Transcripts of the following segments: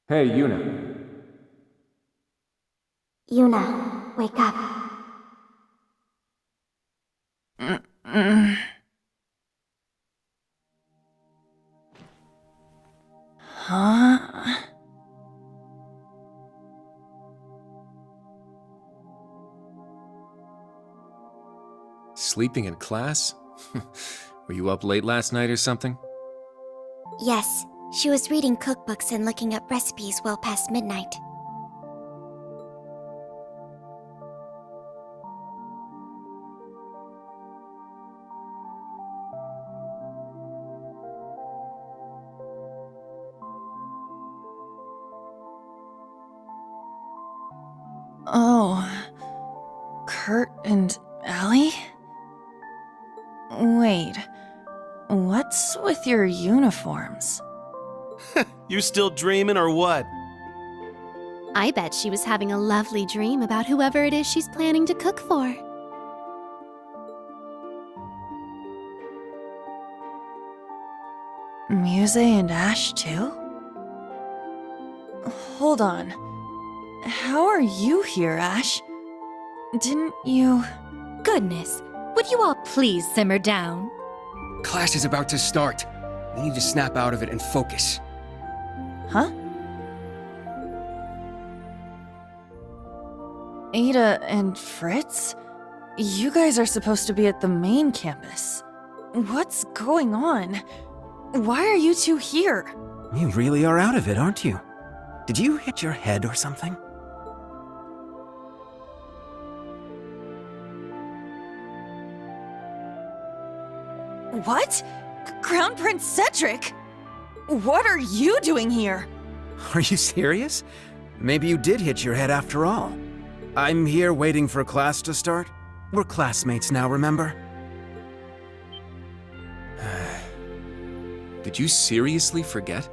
Hey, Yuna. Yuna, wake up. Mm-mm. Huh? Sleeping in class? Were you up late last night or something? Yes, she was reading cookbooks and looking up recipes well past midnight. Oh, Kurt and Ellie? Wait, what's with your uniforms? You still dreaming or what? I bet she was having a lovely dream about whoever it is she's planning to cook for. Muse and Ash too? Hold on. How are you here, Ash? Didn't you... Goodness, would you all please simmer down? Class is about to start. We need to snap out of it and focus. Huh? Ada and Fritz? You guys are supposed to be at the main campus. What's going on? Why are you two here? You really are out of it, aren't you? Did you hit your head or something? What? Crown Prince Cedric? What are you doing here? Are you serious? Maybe you did hit your head after all. I'm here waiting for class to start. We're classmates now, remember? Did you seriously forget?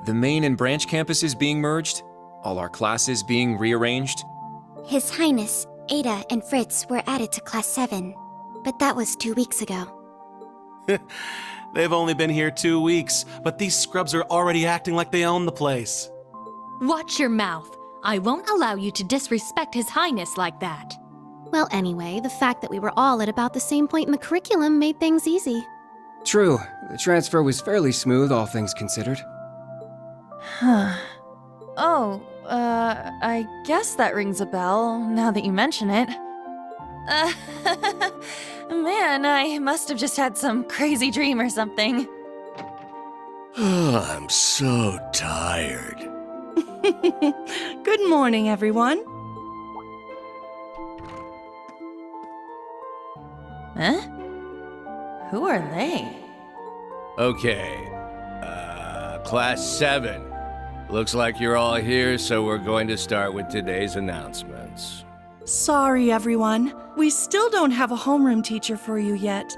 The main and branch campuses being merged? All our classes being rearranged? His Highness, Ada, and Fritz were added to Class 7, but that was 2 weeks ago. They've only been here 2 weeks, but these scrubs are already acting like they own the place. Watch your mouth. I won't allow you to disrespect His Highness like that. Well, anyway, the fact that we were all at about the same point in the curriculum made things easy. True, the transfer was fairly smooth, all things considered. Huh. Oh, I guess that rings a bell, now that you mention it. Man, I must have just had some crazy dream or something. I'm so tired. Good morning, everyone. Huh? Who are they? Okay, Class 7. Looks like you're all here, so we're going to start with today's announcements. Sorry, everyone. We still don't have a homeroom teacher for you yet.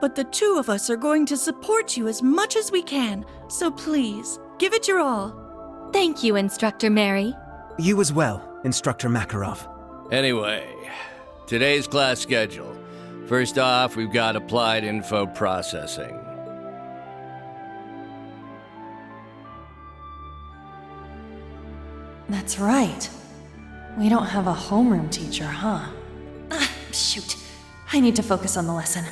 But the two of us are going to support you as much as we can, so please, give it your all. Thank you, Instructor Mary. You as well, Instructor Makarov. Anyway, today's class schedule. First off, we've got Applied Info Processing. That's right. We don't have a homeroom teacher, huh? Shoot. I need to focus on the lesson.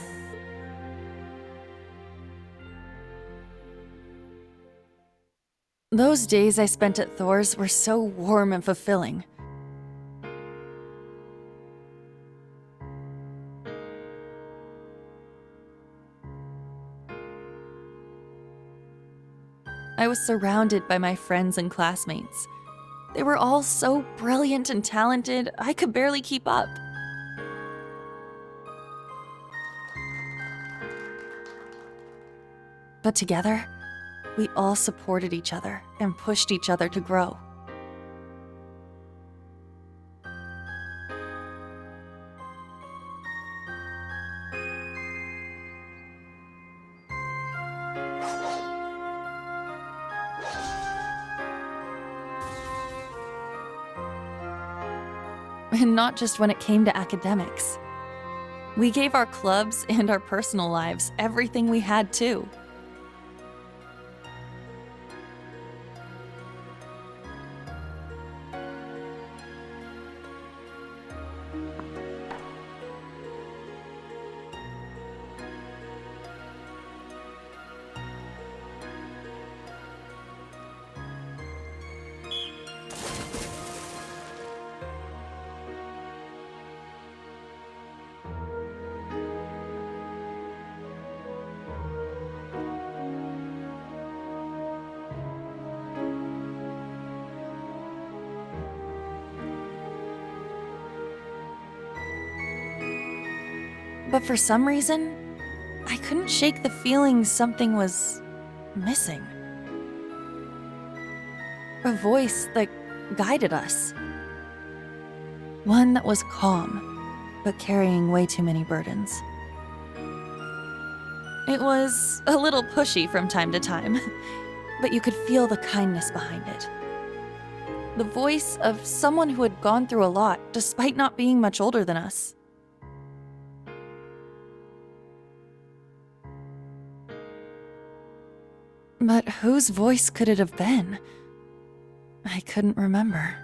Those days I spent at Thor's were so warm and fulfilling. I was surrounded by my friends and classmates. They were all so brilliant and talented, I could barely keep up. But together, we all supported each other and pushed each other to grow. And not just when it came to academics. We gave our clubs and our personal lives everything we had too. But for some reason, I couldn't shake the feeling something was missing. A voice that guided us. One that was calm, but carrying way too many burdens. It was a little pushy from time to time, but you could feel the kindness behind it. The voice of someone who had gone through a lot despite not being much older than us. But whose voice could it have been? I couldn't remember.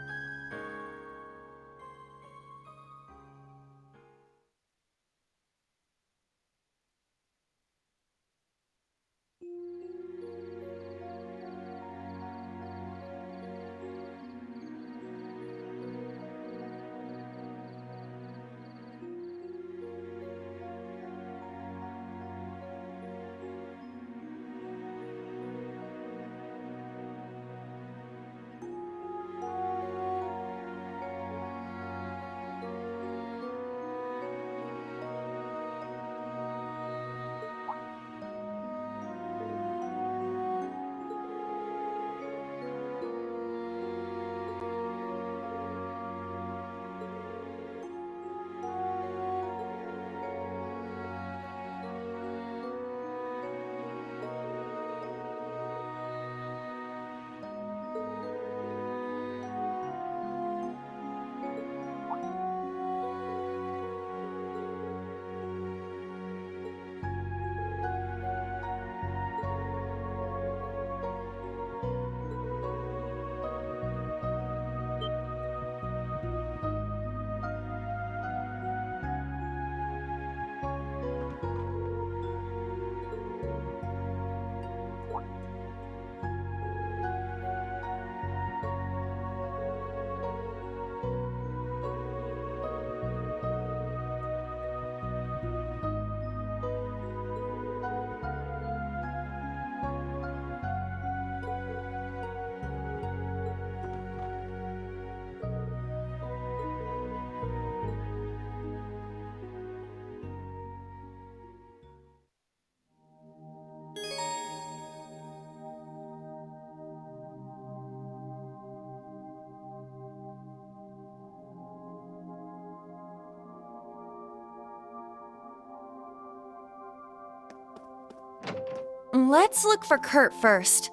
Let's look for Kurt first.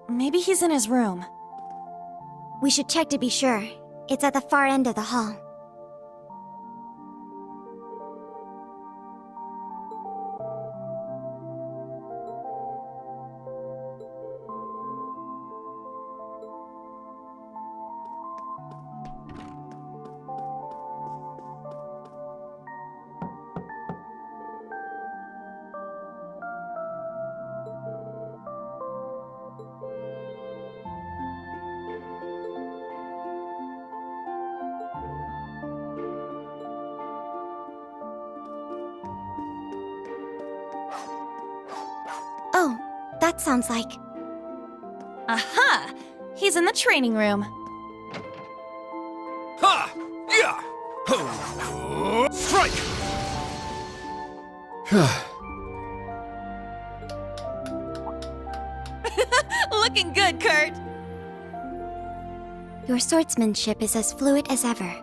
Maybe he's in his room. We should check to be sure. It's at the far end of the hall. Oh, that sounds like... Aha! He's in the training room. Ha! Yeah! Ho! Strike! Looking good, Kurt! Your swordsmanship is as fluid as ever.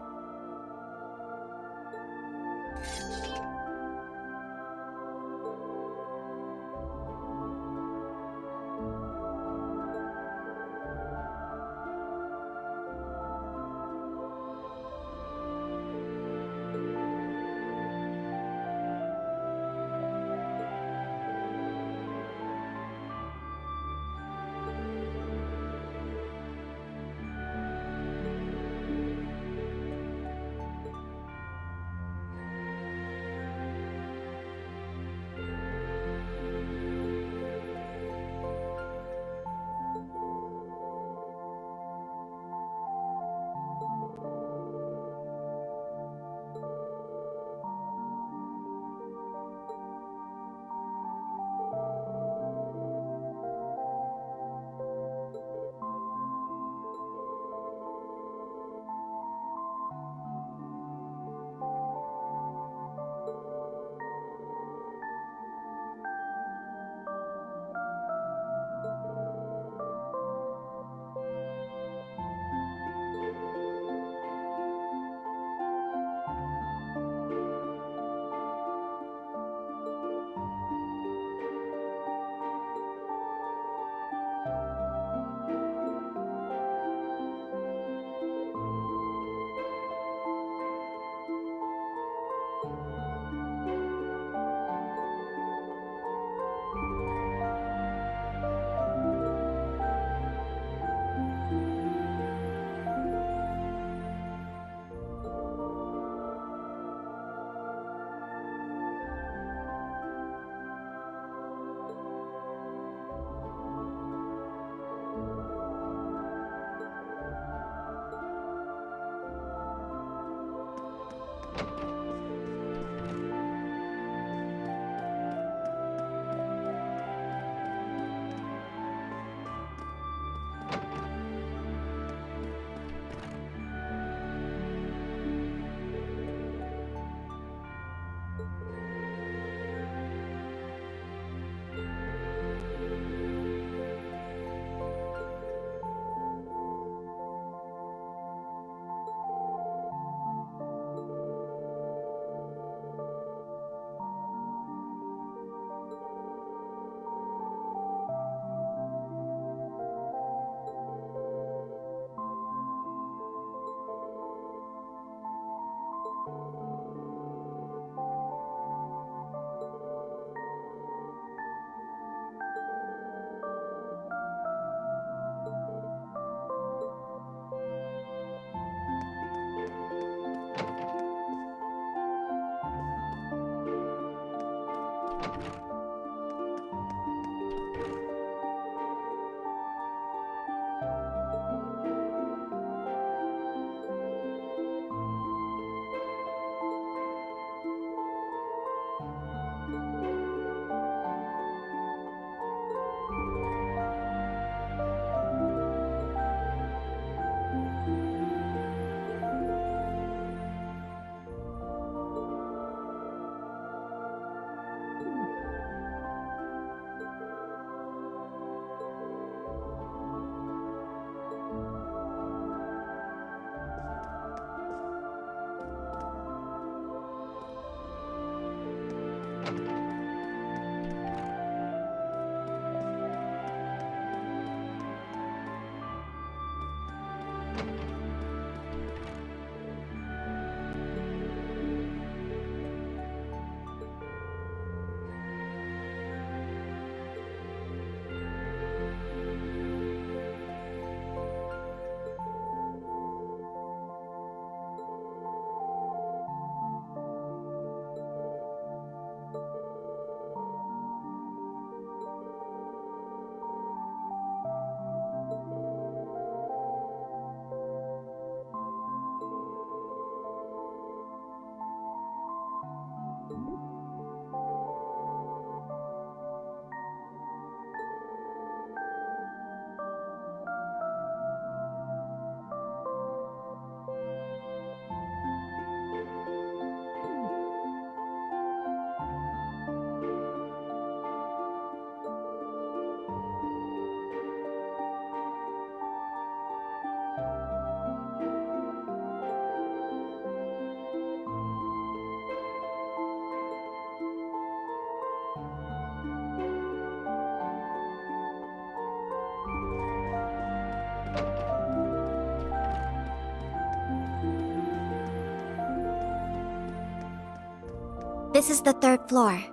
This is the 3rd floor.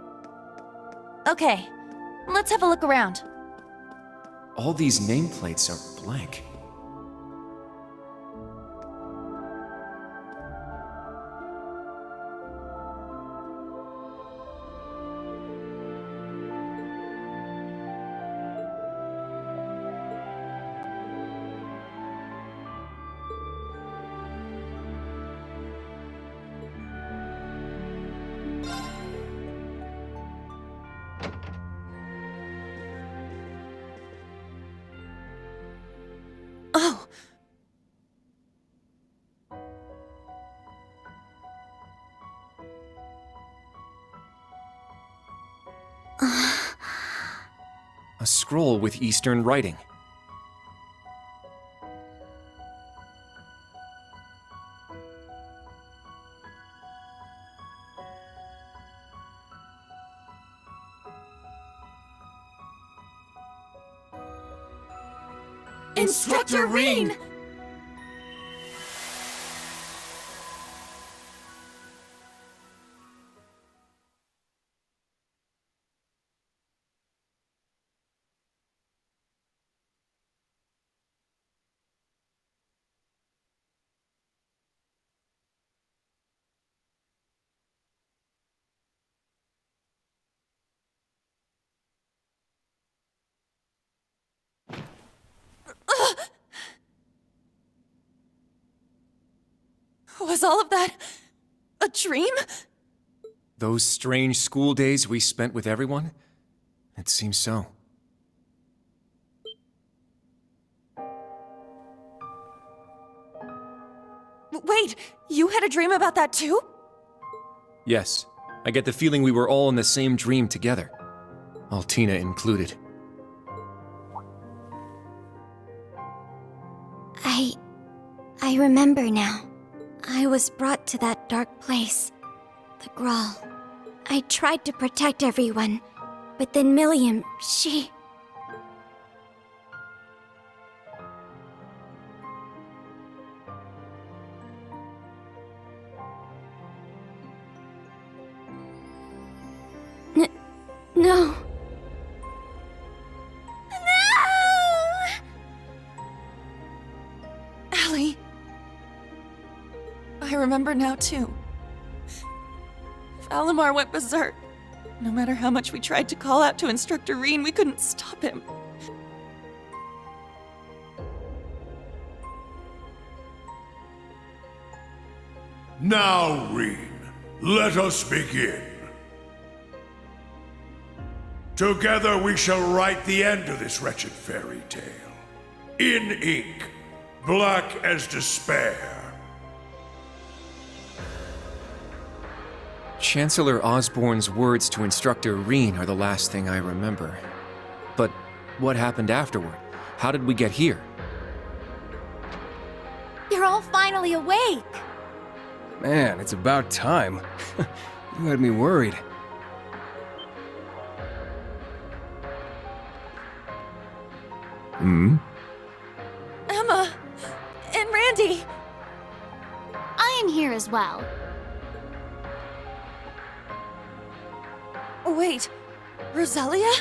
Okay, let's have a look around. All these nameplates are blank. Oh! A scroll with Eastern writing. Instructor Rean! Was all of that a dream? Those strange school days we spent with everyone? It seems so. Wait, you had a dream about that too? Yes, I get the feeling we were all in the same dream together. Altina included. I remember now. I was brought to that dark place, the Grawl. I tried to protect everyone, but then Milliam, she... No. Allie. I remember now too. Valimar went berserk. No matter how much we tried to call out to Instructor Reen, we couldn't stop him. Now, Reen, let us begin. Together we shall write the end of this wretched fairy tale. In ink, black as despair. Chancellor Osborne's words to Instructor Reen are the last thing I remember. But what happened afterward? How did we get here? You're all finally awake! Man, it's about time. You had me worried. Hmm? Emma! And Randy! I am here as well. Wait, Rosalia?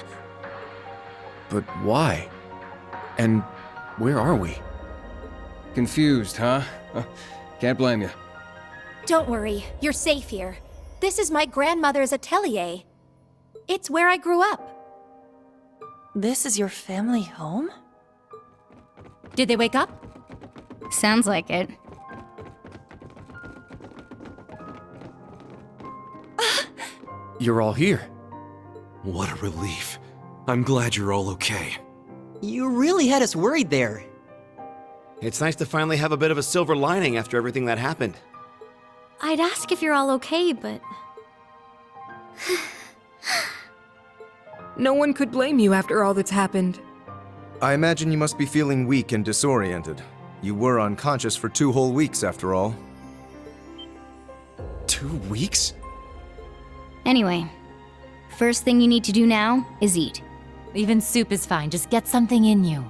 But why? And where are we? Confused, huh? Can't blame you. Don't worry, you're safe here. This is my grandmother's atelier. It's where I grew up. This is your family home? Did they wake up? Sounds like it. You're all here. What a relief. I'm glad you're all okay. You really had us worried there. It's nice to finally have a bit of a silver lining after everything that happened. I'd ask if you're all okay, but... No one could blame you after all that's happened. I imagine you must be feeling weak and disoriented. You were unconscious for 2 whole weeks, after all. 2 weeks? Anyway, first thing you need to do now is eat. Even soup is fine, just get something in you.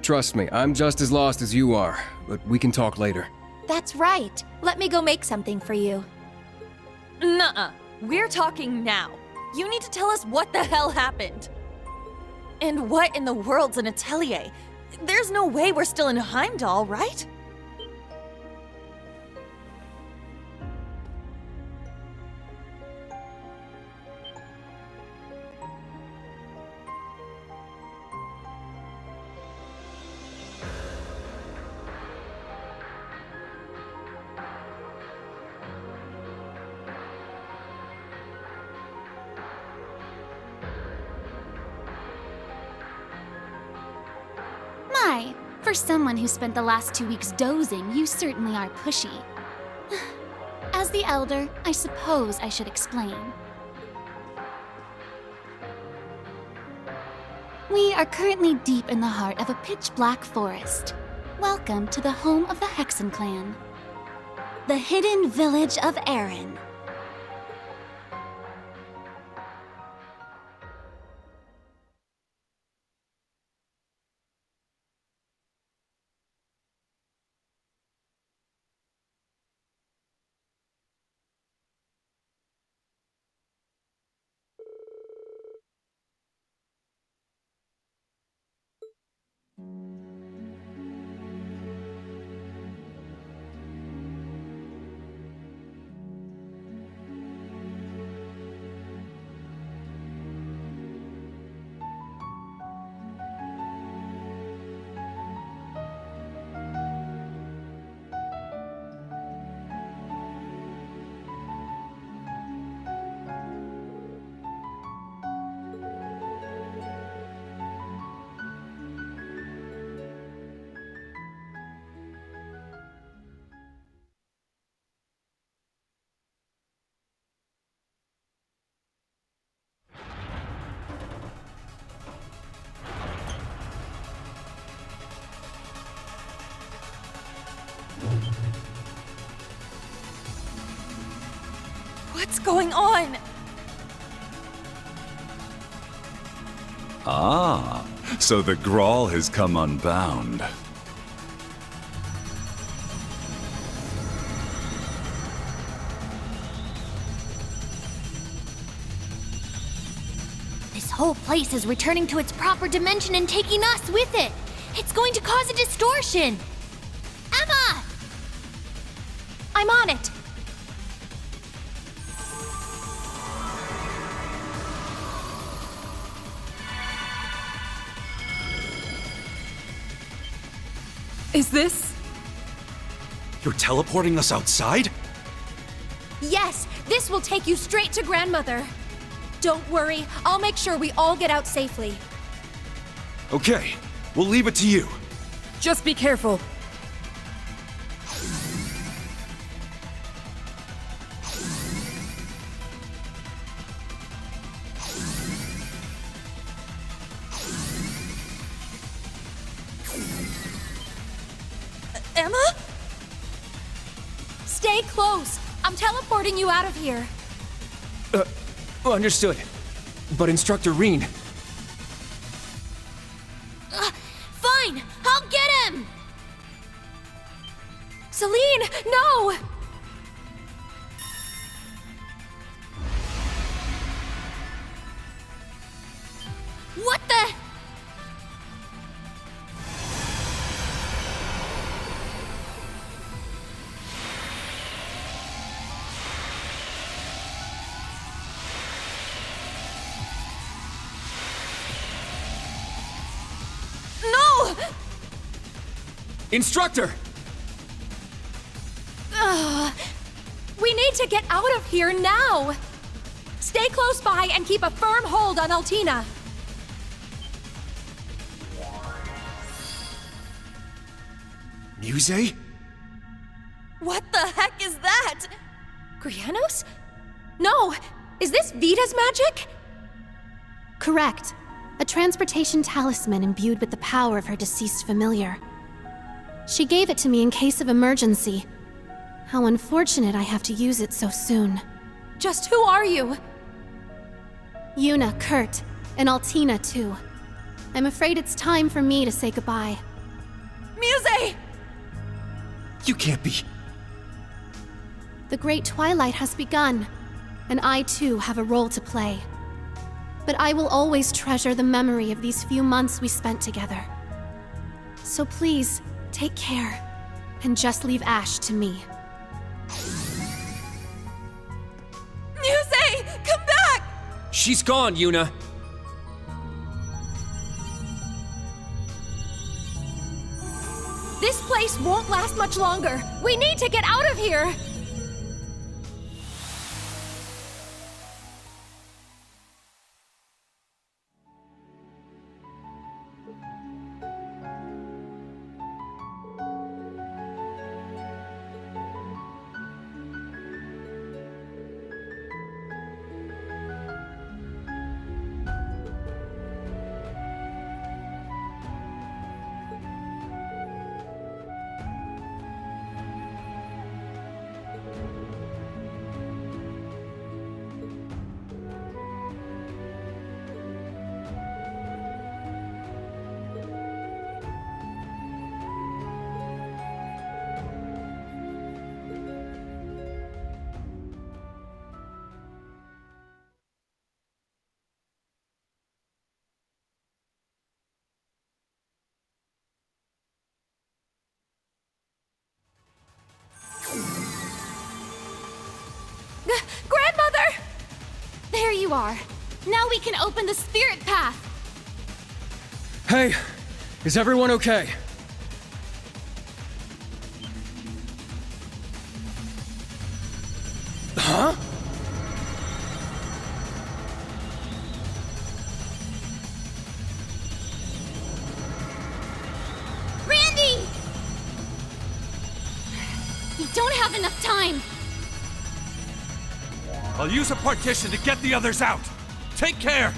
Trust me, I'm just as lost as you are, but we can talk later. That's right. Let me go make something for you. Nuh-uh. We're talking now. You need to tell us what the hell happened. And what in the world's an atelier? There's no way we're still in Heimdall, right? My, for someone who spent the last 2 weeks dozing, you certainly are pushy. As the elder, I suppose I should explain. We are currently deep in the heart of a pitch-black forest. Welcome to the home of the Hexen clan. The hidden village of Erin. What's going on? Ah, so the Grawl has come unbound. This whole place is returning to its proper dimension and taking us with it. It's going to cause a distortion. Emma! I'm on it. Is this? You're teleporting us outside? Yes, this will take you straight to Grandmother. Don't worry, I'll make sure we all get out safely. Okay, we'll leave it to you. Just be careful. Emma? Stay close. I'm teleporting you out of here. Understood. But Instructor Reen... Fine, I'll get him! Celine, no! What the? No! Instructor! We need to get out of here now! Stay close by and keep a firm hold on Altina. Muse? What the heck is that? Grianos? No! Is this Vita's magic? Correct. A transportation talisman imbued with the power of her deceased familiar. She gave it to me in case of emergency. How unfortunate I have to use it so soon. Just who are you? Yuna, Kurt, and Altina too. I'm afraid it's time for me to say goodbye. Muse! You can't be... The Great Twilight has begun, and I too have a role to play. But I will always treasure the memory of these few months we spent together. So please, take care, and just leave Ash to me. Muse! Come back! She's gone, Yuna! This place won't last much longer. We need to get out of here! Grandmother! There you are. Now we can open the spirit path. Hey, is everyone okay? Huh? Randy! We don't have enough time. I'll use a partition to get the others out. Take care!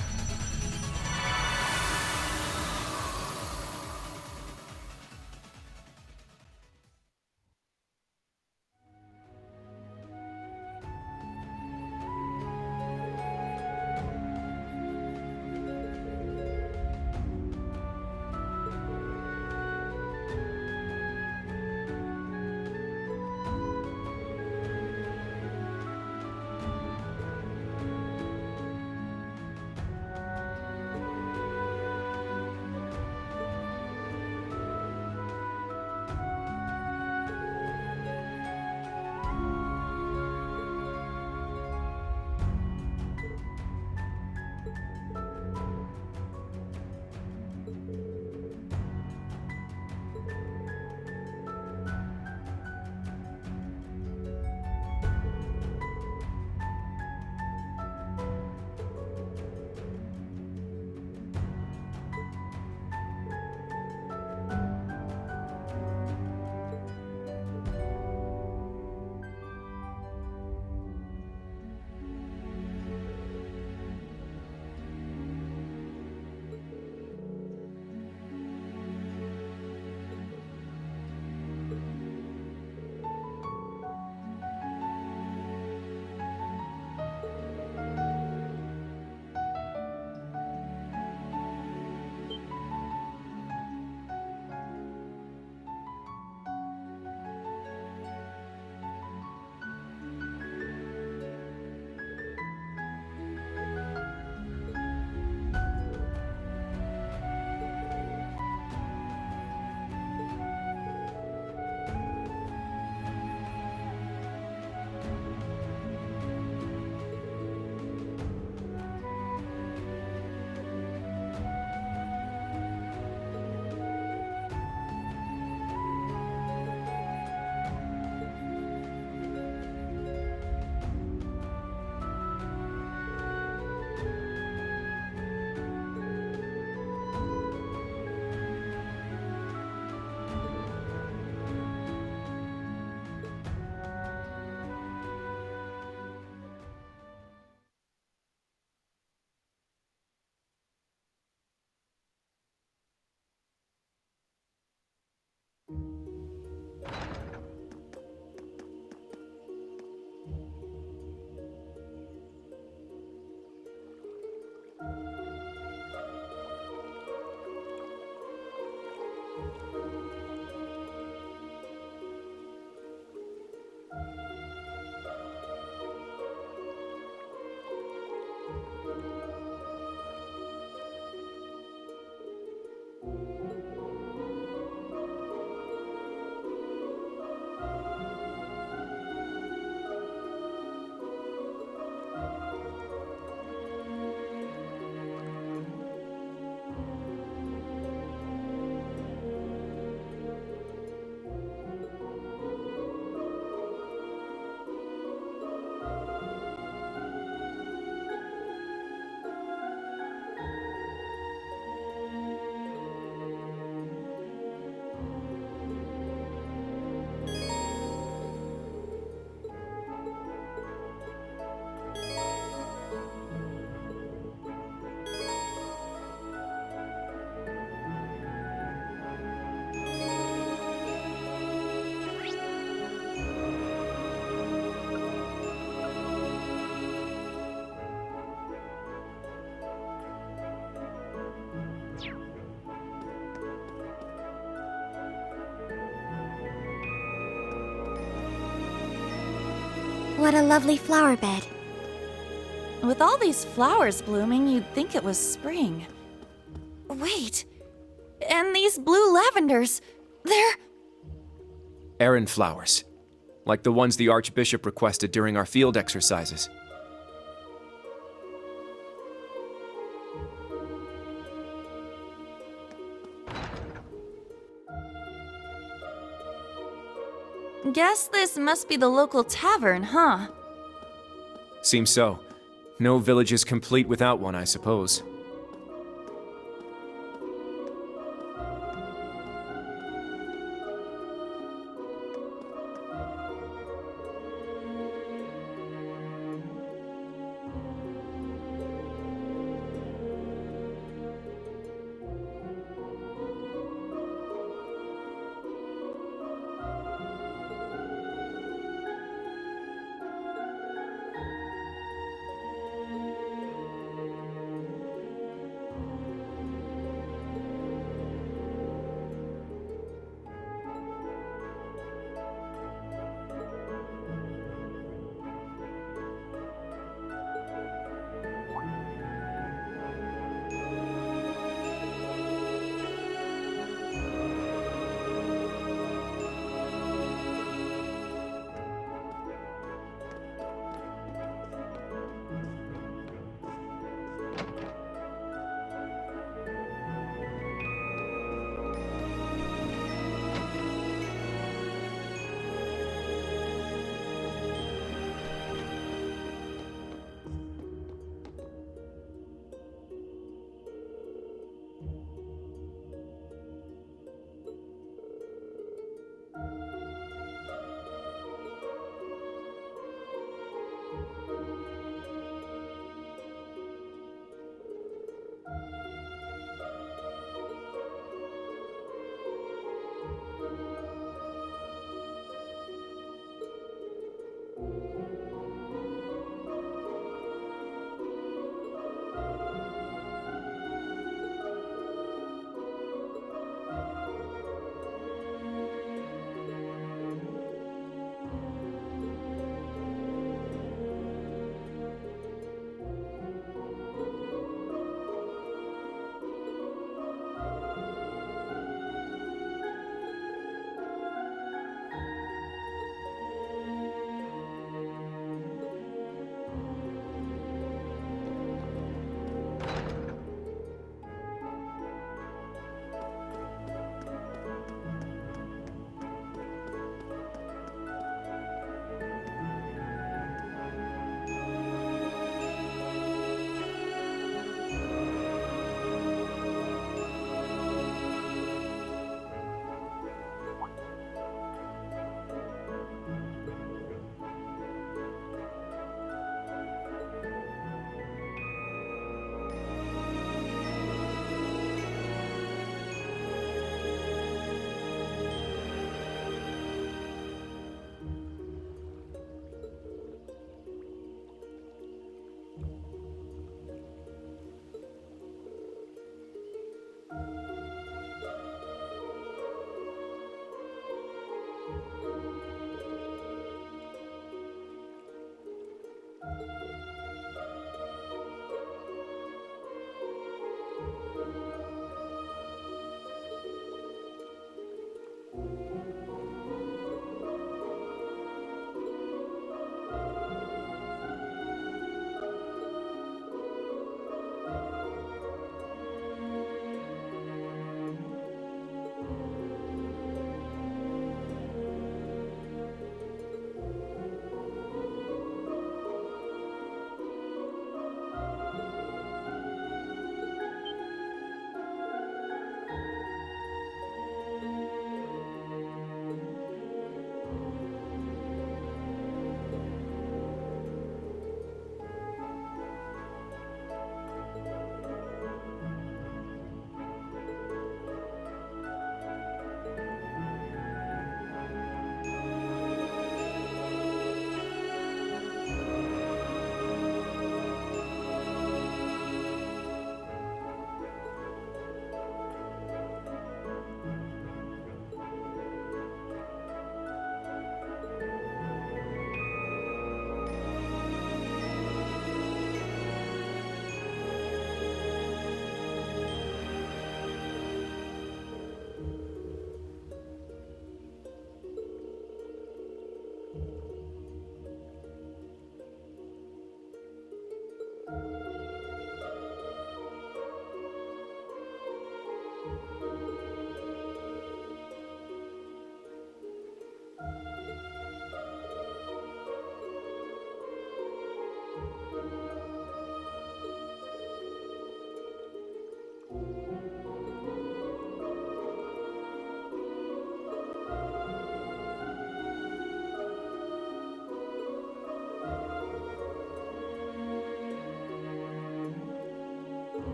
What a lovely flower bed. With all these flowers blooming, you'd think it was spring. Wait. And these blue lavenders. They're... Errand flowers. Like the ones the Archbishop requested during our field exercises. Guess this must be the local tavern, huh? Seems so. No village is complete without one, I suppose.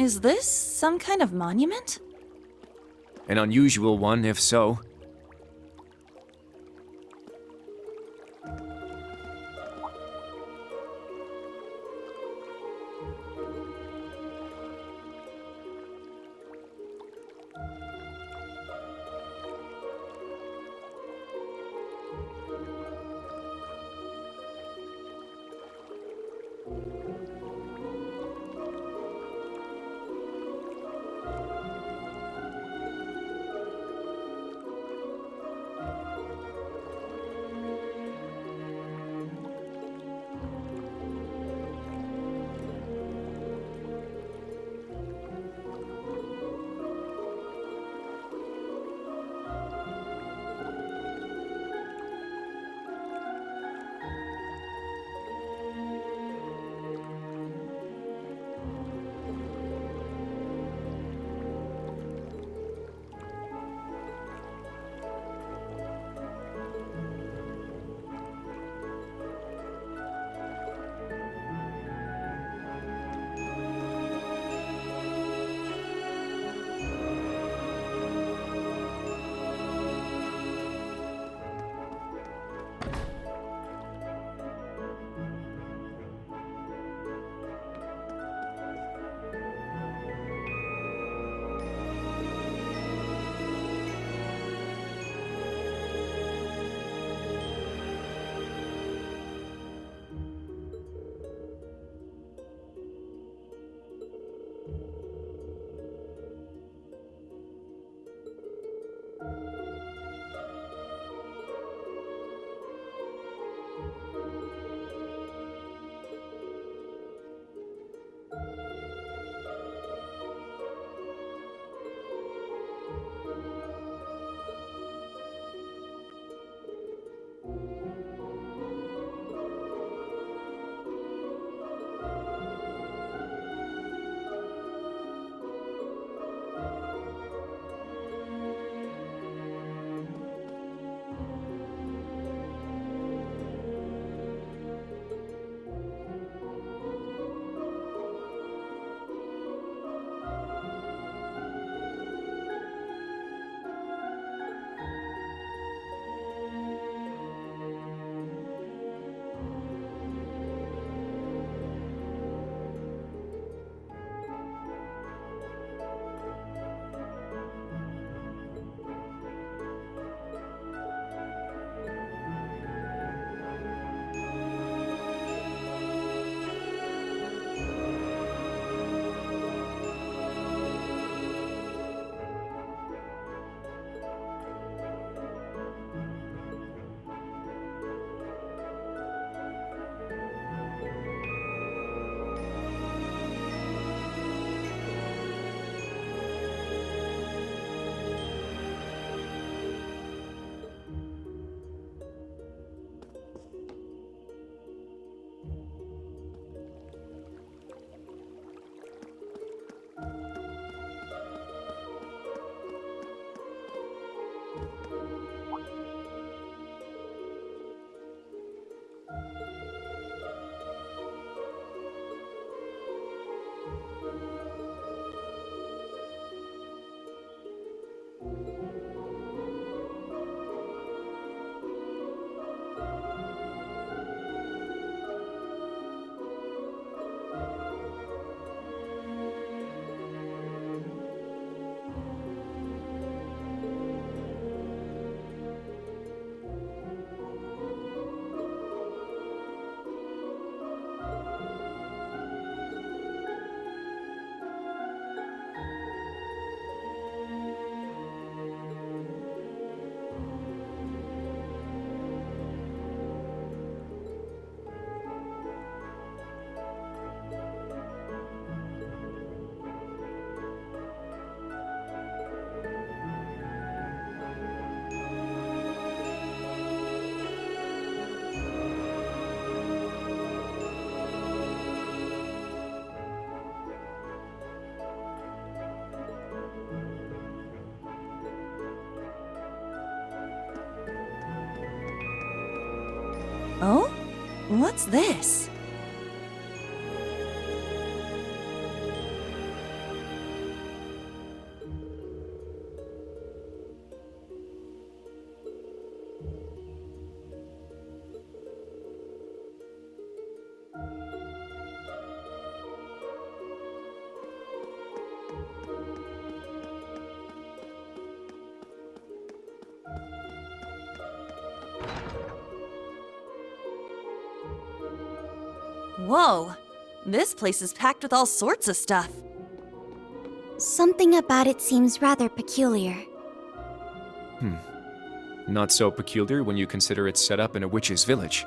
Is this some kind of monument? An unusual one, if so. Oh? What's this? Whoa, this place is packed with all sorts of stuff. Something about it seems rather peculiar. Not so peculiar when you consider it's set up in a witch's village.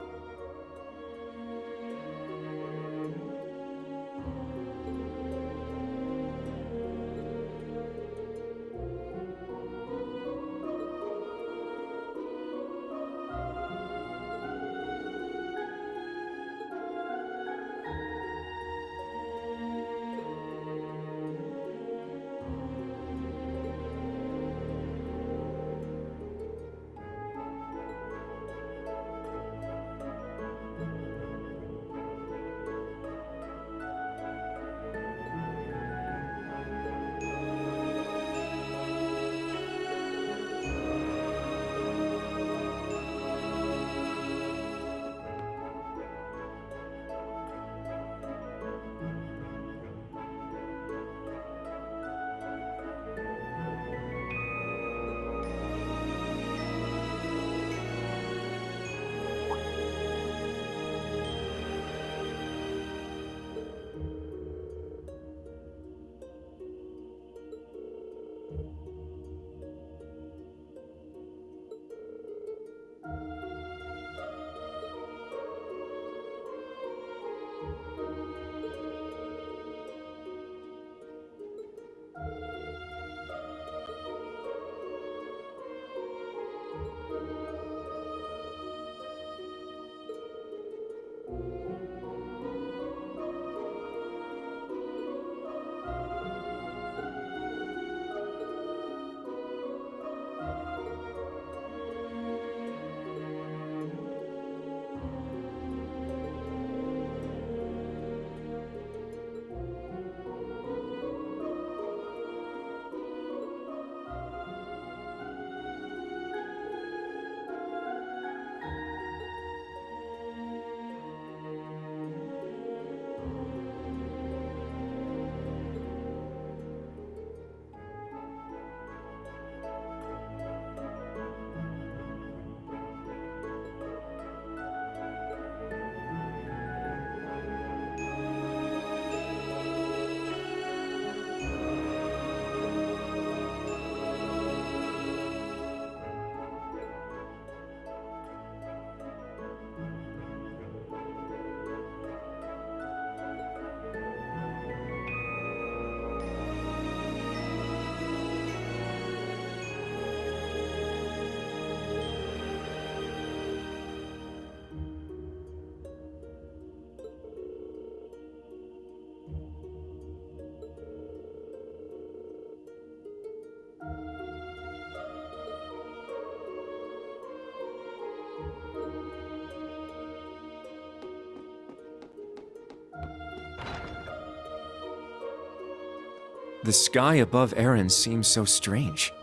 The sky above Erin seems so strange.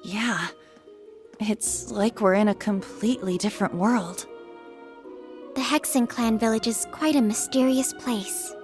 Yeah. It's like we're in a completely different world. The Hexen clan village is quite a mysterious place.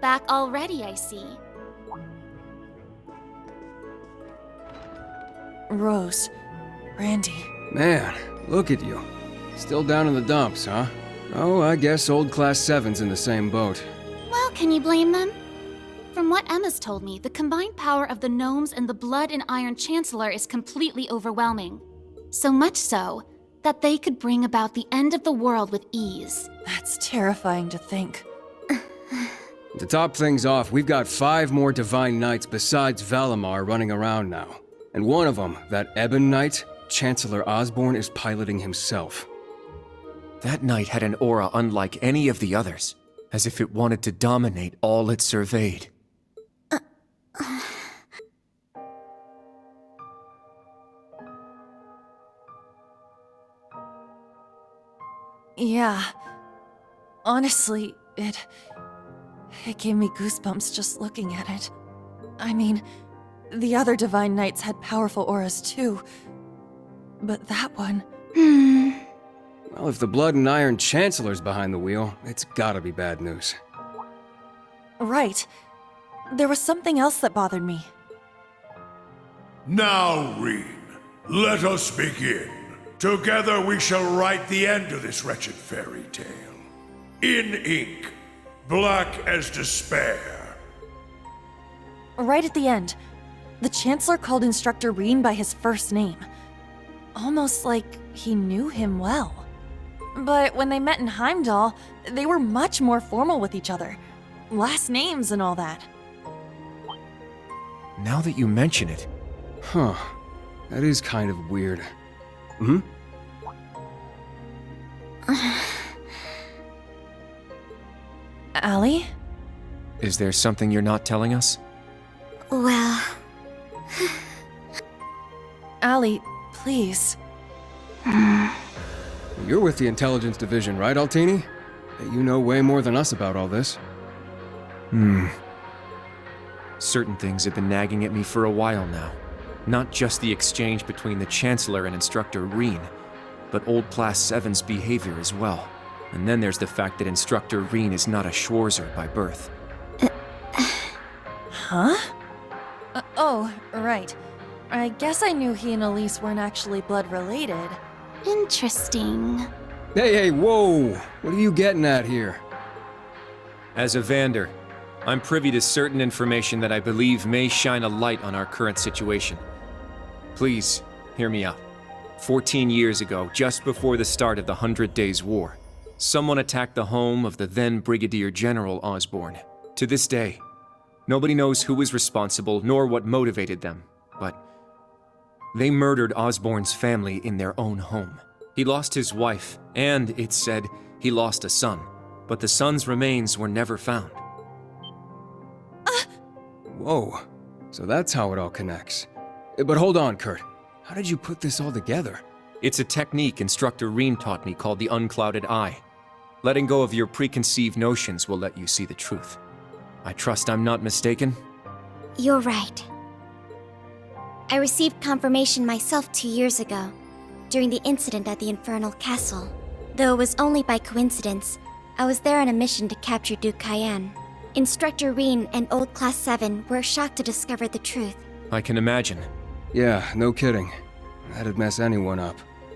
Back already, I see. Rose. Randy. Man, look at you. Still down in the dumps, huh? Oh, I guess old Class 7's in the same boat. Well, can you blame them? From what Emma's told me, the combined power of the gnomes and the Blood and Iron Chancellor is completely overwhelming. So much so, that they could bring about the end of the world with ease. That's terrifying to think. To top things off, we've got 5 more Divine Knights besides Valimar running around now. And one of them, that Ebon Knight, Chancellor Osborn is piloting himself. That knight had an aura unlike any of the others, as if it wanted to dominate all it surveyed. Yeah. Honestly, it gave me goosebumps just looking at it. I mean, the other Divine Knights had powerful auras too. But that one... Well, if the Blood and Iron Chancellor's behind the wheel, it's gotta be bad news. Right. There was something else that bothered me. Now, Rean, let us begin. Together we shall write the end of this wretched fairy tale. In ink, black as despair. Right at the end, the Chancellor called Instructor Rean by his first name. Almost like he knew him well. But when they met in Heimdall, they were much more formal with each other. Last names and all that. Now that you mention it... Huh. That is kind of weird. Hmm? Allie? Is there something you're not telling us? Well... Allie, please. You're with the Intelligence Division, right, Altini? You know way more than us about all this. Certain things have been nagging at me for a while now. Not just the exchange between the Chancellor and Instructor Rean, but old Class 7's behavior as well. And then there's the fact that Instructor Rean is not a Schwarzer by birth. Huh? Oh, right. I guess I knew he and Elise weren't actually blood-related. Interesting. Hey, whoa! What are you getting at here? As a Vander, I'm privy to certain information that I believe may shine a light on our current situation. Please, hear me out. 14 years ago, just before the start of the 100 Days War, someone attacked the home of the then Brigadier General Osborn. To this day, nobody knows who was responsible nor what motivated them, but they murdered Osborn's family in their own home. He lost his wife, and, it's said, he lost a son, but the son's remains were never found. Whoa. So that's how it all connects. But hold on, Kurt. How did you put this all together? It's a technique Instructor Rean taught me called the Unclouded Eye. Letting go of your preconceived notions will let you see the truth. I trust I'm not mistaken? You're right. I received confirmation myself 2 years ago, during the incident at the Infernal Castle. Though it was only by coincidence, I was there on a mission to capture Duke Cayenne. Instructor Rean and Old Class 7 were shocked to discover the truth. I can imagine. Yeah, no kidding. That'd mess anyone up.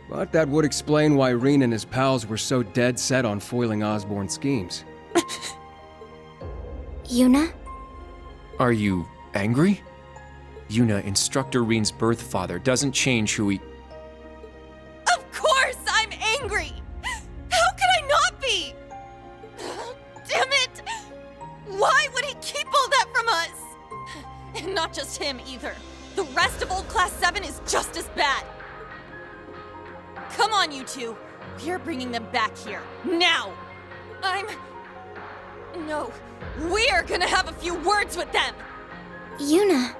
But that would explain why Rean and his pals were so dead set on foiling Osborn's schemes. Yuna? Are you angry? Yuna, Instructor Rean's birth father, doesn't change who he... Of course I'm angry! How could I not be? Damn it! Why would he keep all that from us? And not just him, either. The rest of Old Class 7 is just as bad. Come on, you two. We're bringing them back here. Now! No. We're gonna have a few words with them! Yuna.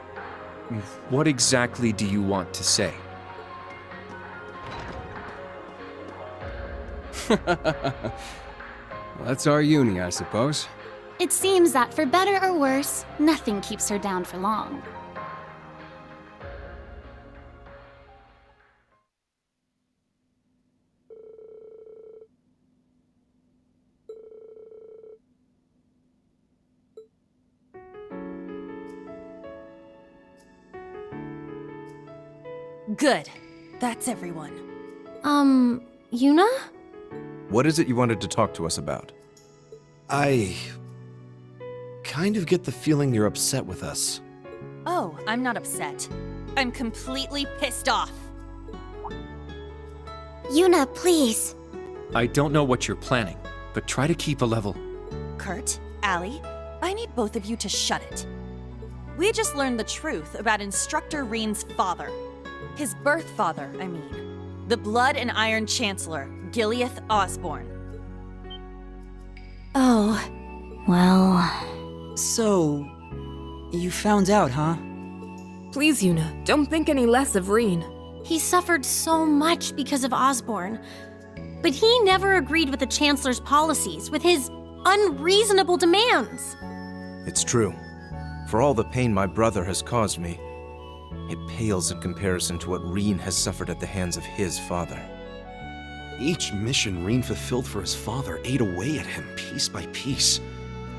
What exactly do you want to say? That's our uni, I suppose. It seems that for better or worse, nothing keeps her down for long. Good. That's everyone. Yuna? What is it you wanted to talk to us about? I kind of get the feeling you're upset with us. Oh, I'm not upset. I'm completely pissed off. Yuna, please. I don't know what you're planning, but try to keep a level. Kurt, Allie, I need both of you to shut it. We just learned the truth about Instructor Reen's father. His birth father, I mean. The Blood and Iron Chancellor, Gileath Osborne. Oh. Well... So... you found out, huh? Please, Yuna, don't think any less of Reen. He suffered so much because of Osborne. But he never agreed with the Chancellor's policies, with his unreasonable demands. It's true. For all the pain my brother has caused me, it pales in comparison to what Reen has suffered at the hands of his father. Each mission Reen fulfilled for his father ate away at him piece by piece,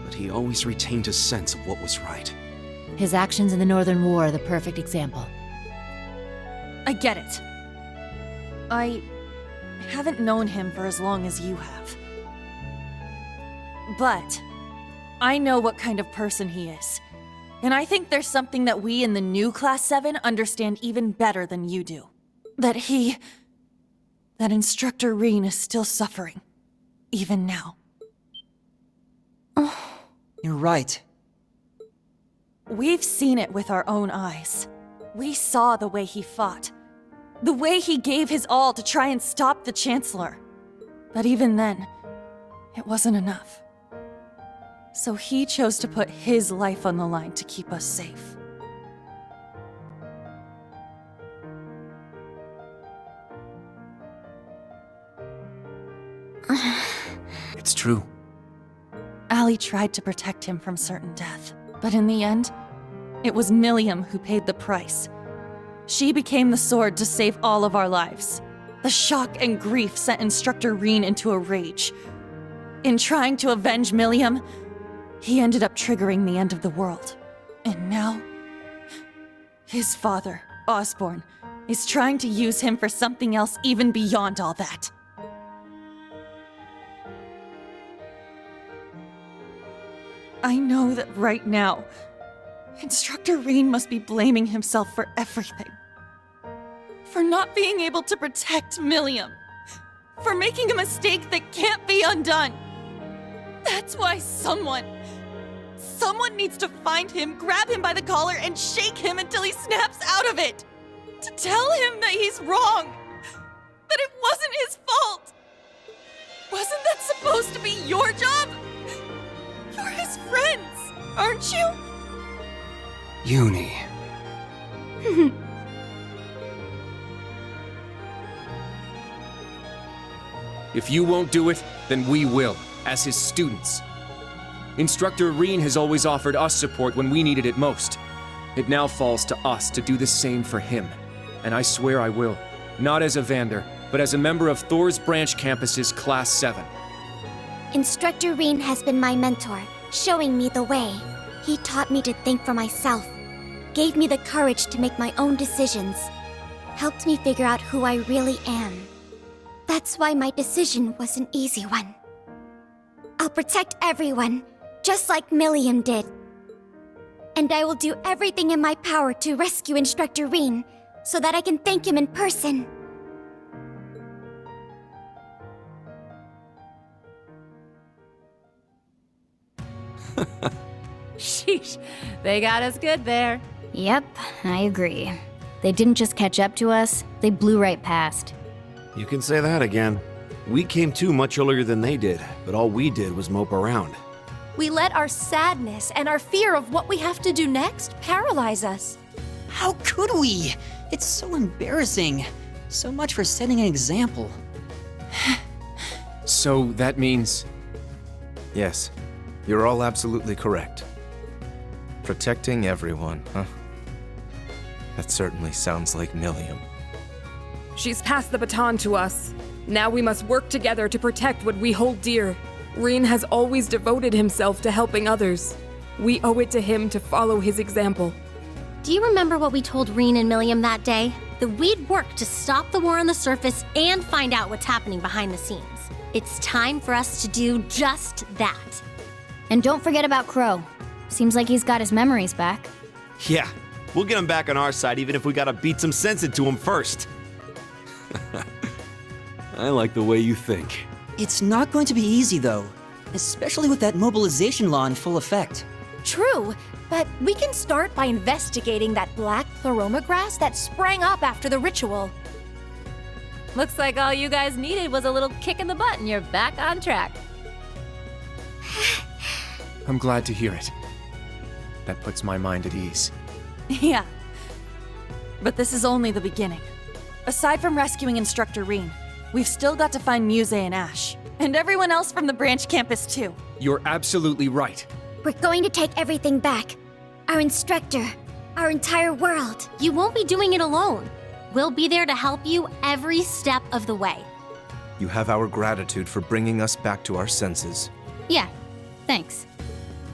but he always retained his sense of what was right. His actions in the Northern War are the perfect example. I get it. I haven't known him for as long as you have. But I know what kind of person he is. And I think there's something that we in the new Class 7 understand even better than you do. That Instructor Reen is still suffering. Even now. You're right. We've seen it with our own eyes. We saw the way he fought. The way he gave his all to try and stop the Chancellor. But even then, it wasn't enough. So he chose to put his life on the line to keep us safe. It's true. Allie tried to protect him from certain death, but in the end, it was Milliam who paid the price. She became the sword to save all of our lives. The shock and grief sent Instructor Reen into a rage. In trying to avenge Milliam, he ended up triggering the end of the world. And now, his father, Osborne, is trying to use him for something else even beyond all that. I know that right now, Instructor Reen must be blaming himself for everything. For not being able to protect Milliam. For making a mistake that can't be undone. That's why someone needs to find him, grab him by the collar, and shake him until he snaps out of it. To tell him that he's wrong. That it wasn't his fault. Wasn't that supposed to be your job? You're his friends, aren't you? Uni. If you won't do it, then we will, as his students. Instructor Reen has always offered us support when we needed it most. It now falls to us to do the same for him. And I swear I will. Not as Evander, but as a member of Thor's Branch Campus's Class 7. Instructor Reen has been my mentor, showing me the way. He taught me to think for myself, gave me the courage to make my own decisions, helped me figure out who I really am. That's why my decision was an easy one. I'll protect everyone, just like Milliam did. And I will do everything in my power to rescue Instructor Reen, so that I can thank him in person. Sheesh, they got us good there. Yep, I agree. They didn't just catch up to us, they blew right past. You can say that again. We came to much earlier than they did, but all we did was mope around. We let our sadness and our fear of what we have to do next paralyze us. How could we? It's so embarrassing. So much for setting an example. So that means... Yes, you're all absolutely correct. Protecting everyone, huh? That certainly sounds like Milliam. She's passed the baton to us. Now we must work together to protect what we hold dear. Reen has always devoted himself to helping others. We owe it to him to follow his example. Do you remember what we told Reen and Milliam that day? That we'd work to stop the war on the surface and find out what's happening behind the scenes. It's time for us to do just that. And don't forget about Crow. Seems like he's got his memories back. Yeah, we'll get him back on our side even if we gotta beat some sense into him first. I like the way you think. It's not going to be easy, though. Especially with that mobilization law in full effect. True, But we can start by investigating that black pleroma grass that sprang up after the ritual. Looks like all you guys needed was a little kick in the butt and you're back on track. I'm glad to hear it. That puts my mind at ease. Yeah. But this is only the beginning. Aside from rescuing Instructor Reen, we've still got to find Muse and Ash. And everyone else from the branch campus, too. You're absolutely right. We're going to take everything back. Our instructor, our entire world. You won't be doing it alone. We'll be there to help you every step of the way. You have our gratitude for bringing us back to our senses. Yeah, thanks.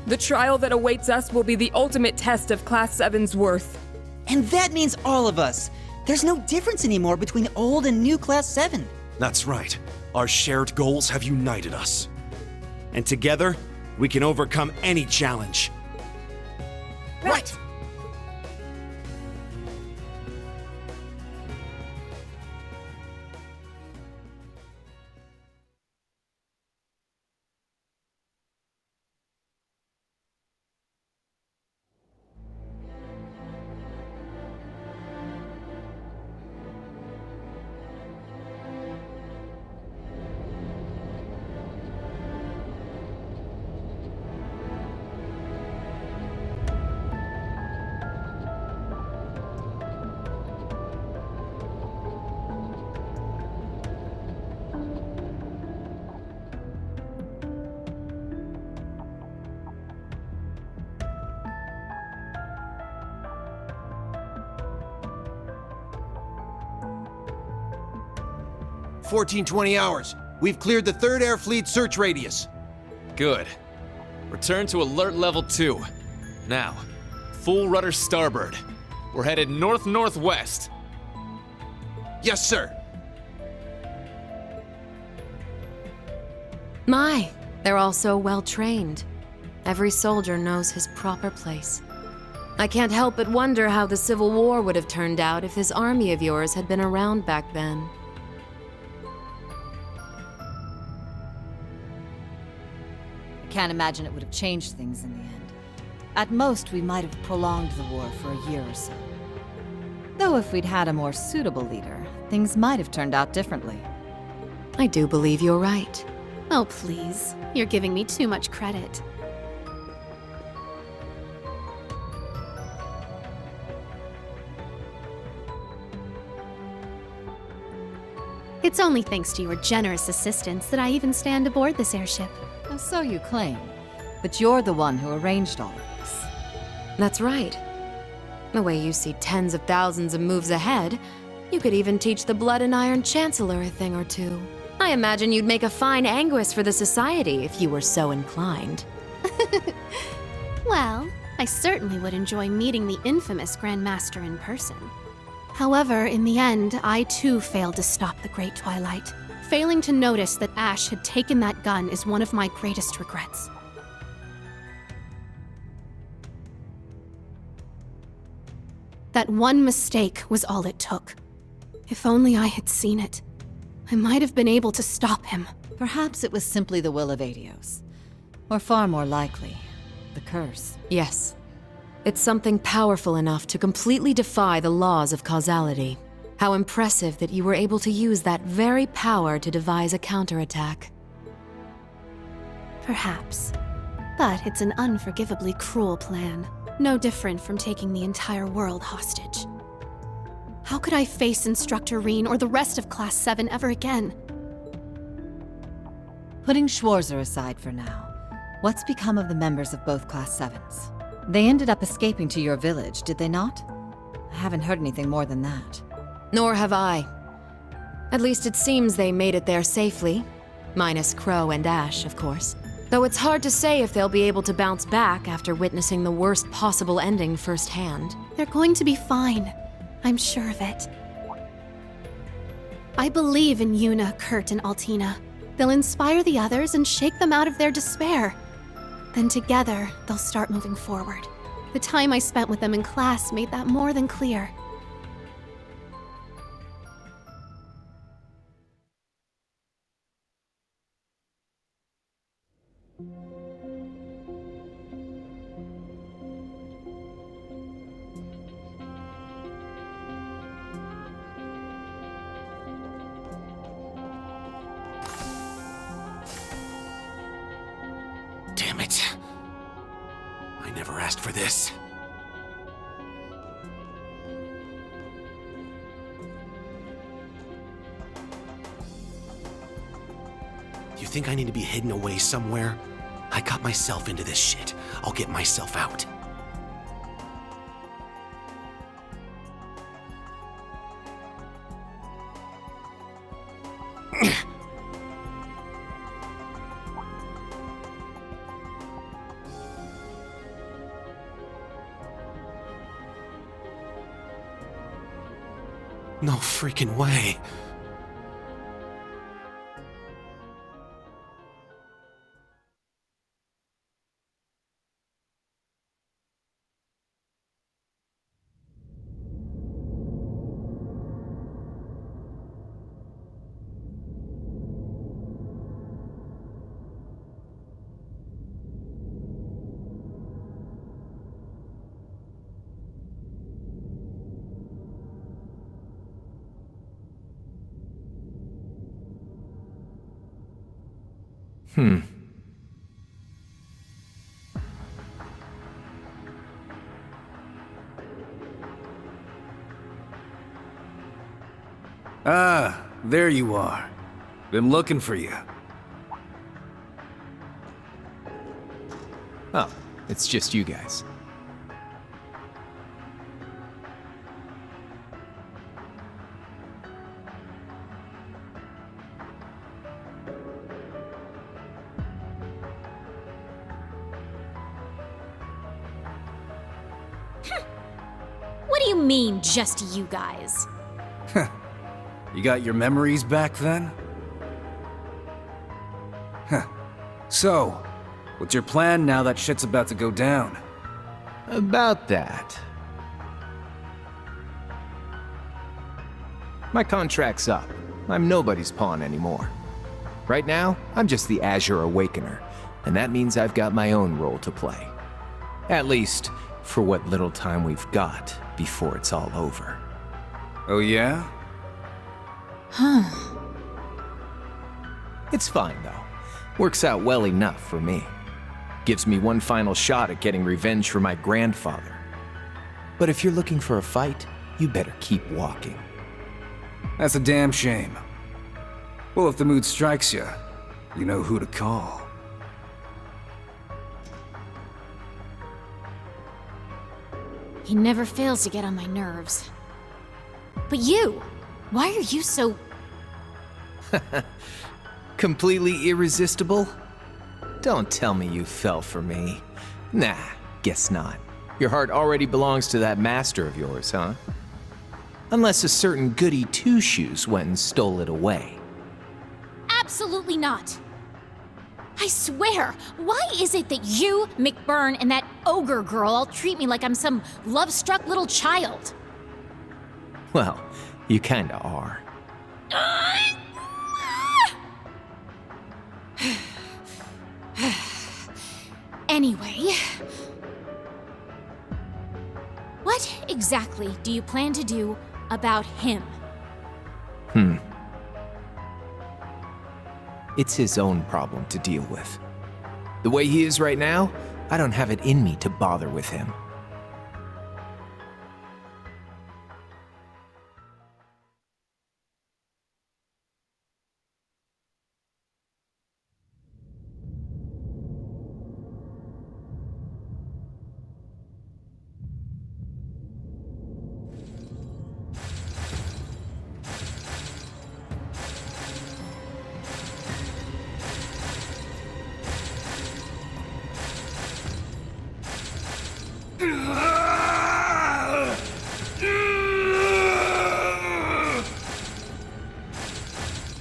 The trial that awaits us will be the ultimate test of Class 7's worth. And that means all of us. There's no difference anymore between old and new Class 7. That's right. Our shared goals have united us. And together, we can overcome any challenge. Right. $14-20 hours. We've cleared the 3rd Air Fleet search radius. Good. Return to alert level 2. Now, full rudder starboard. We're headed north-northwest. Yes, sir. My, they're all so well trained. Every soldier knows his proper place. I can't help but wonder how the Civil War would have turned out if this army of yours had been around back then. Can't imagine it would have changed things in the end. At most, we might have prolonged the war for a year or so. Though if we'd had a more suitable leader, things might have turned out differently. I do believe you're right. Oh, please. You're giving me too much credit. It's only thanks to your generous assistance that I even stand aboard this airship. So you claim. But you're the one who arranged all of this. That's right. The way you see tens of thousands of moves ahead, you could even teach the Blood and Iron Chancellor a thing or two. I imagine you'd make a fine Anguis for the Society if you were so inclined. Well, I certainly would enjoy meeting the infamous Grand Master in person. However, in the end, I too failed to stop the Great Twilight. Failing to notice that Ash had taken that gun is one of my greatest regrets. That one mistake was all it took. If only I had seen it, I might have been able to stop him. Perhaps it was simply the will of Adios. Or far more likely, the curse. Yes. It's something powerful enough to completely defy the laws of causality. How impressive that you were able to use that very power to devise a counterattack. Perhaps. But it's an unforgivably cruel plan. No different from taking the entire world hostage. How could I face Instructor Reen or the rest of Class 7 ever again? Putting Schwarzer aside for now, what's become of the members of both Class 7s? They ended up escaping to your village, did they not? I haven't heard anything more than that. Nor have I. At least it seems they made it there safely. Minus Crow and Ash, of course. Though it's hard to say if they'll be able to bounce back after witnessing the worst possible ending firsthand. They're going to be fine. I'm sure of it. I believe in Yuna, Kurt, and Altina. They'll inspire the others and shake them out of their despair. Then together, they'll start moving forward. The time I spent with them in class made that more than clear. Damn it. I never asked for this. You think I need to be hidden away somewhere? I got myself into this shit. I'll get myself out. No freaking way. Ah, there you are. Been looking for you. Oh, it's just you guys. What do you mean, just you guys? You got your memories back then? Huh. So, what's your plan now that shit's about to go down? About that. My contract's up. I'm nobody's pawn anymore. Right now, I'm just the Azure Awakener, and that means I've got my own role to play. At least, for what little time we've got before it's all over. Oh yeah? Huh. It's fine, though. Works out well enough for me. Gives me one final shot at getting revenge for my grandfather. But if you're looking for a fight, you better keep walking. That's a damn shame. Well, if the mood strikes you, you know who to call. He never fails to get on my nerves. But you! Why are you so... Completely irresistible? Don't tell me you fell for me. Nah, guess not. Your heart already belongs to that master of yours, huh? Unless a certain goody two-shoes went and stole it away. Absolutely not! I swear, why is it that you, McBurn, and that ogre girl all treat me like I'm some love-struck little child? Well, you kinda are. Anyway... What exactly do you plan to do about him? It's his own problem to deal with. The way he is right now, I don't have it in me to bother with him.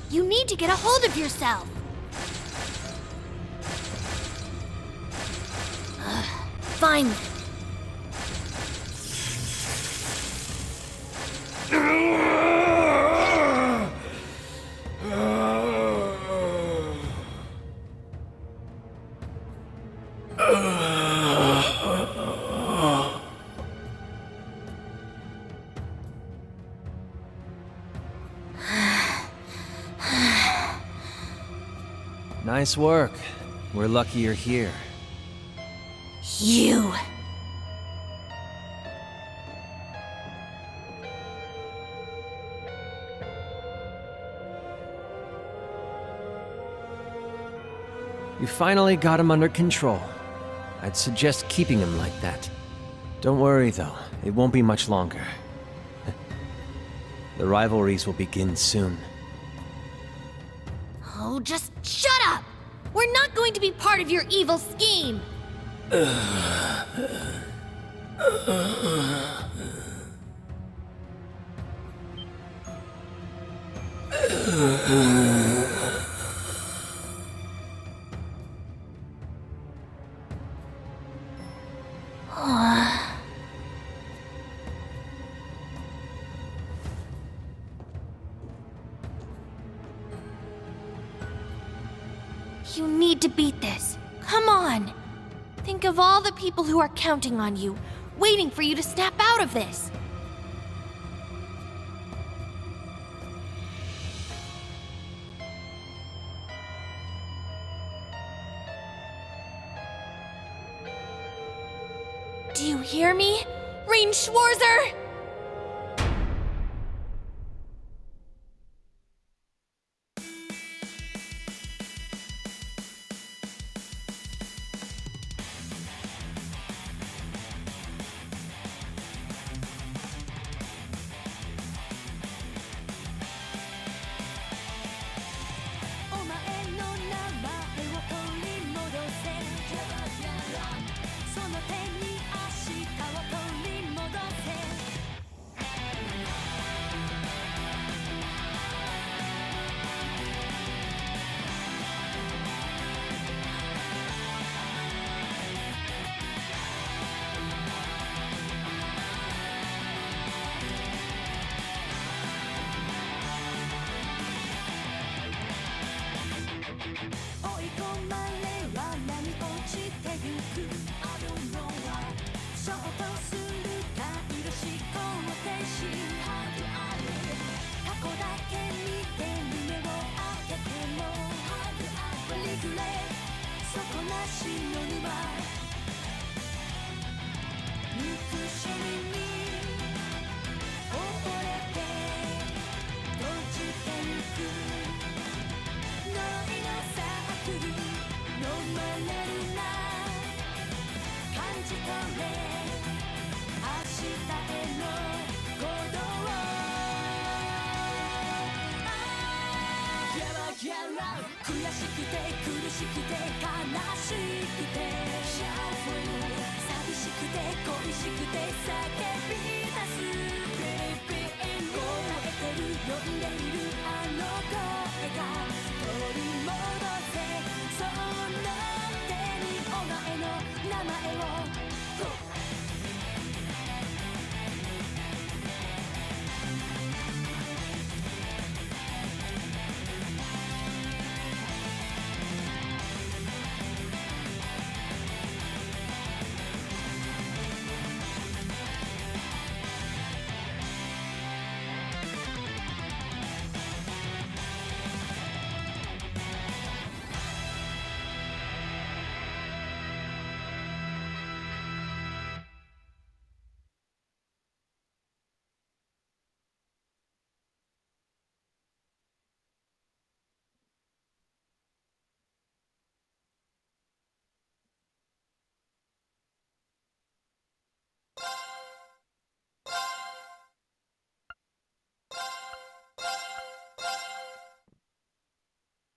You need to get a hold of yourself. Fine then. Nice work. We're lucky you're here. You! You finally got him under control. I'd suggest keeping him like that. Don't worry, though. It won't be much longer. The rivalries will begin soon. Oh, just shut up! We're not going to be part of your evil scheme! You need to beat this. Come on! Think of all the people who are counting on you, waiting for you to snap out of this. Do you hear me? Rean Schwarzer! Baby, 叫えてる呼んでいる